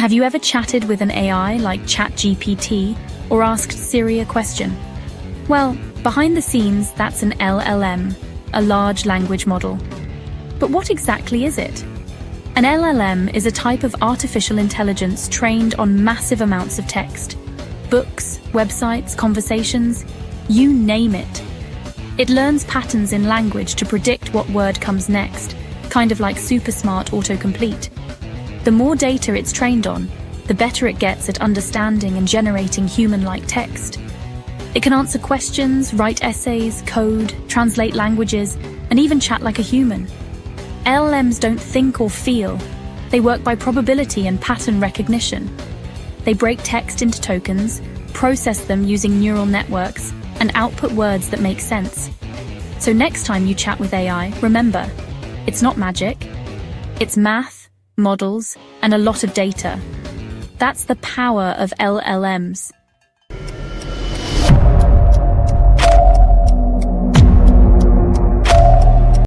Have you ever chatted with an AI like ChatGPT or asked Siri a question? Well, behind the scenes, that's an LLM, a large language model. But what exactly is it? An LLM is a type of artificial intelligence trained on massive amounts of text. Books, websites, conversations, you name it. It learns patterns in language to predict what word comes next, kind of like super smart autocomplete. The more data it's trained on, the better it gets at understanding and generating human-like text. It can answer questions, write essays, code, translate languages, and even chat like a human. LLMs don't think or feel. They work by probability and pattern recognition. They break text into tokens, process them using neural networks, and output words that make sense. So next time you chat with AI, remember, it's not magic. It's math, models, and a lot of data. That's the power of LLMs.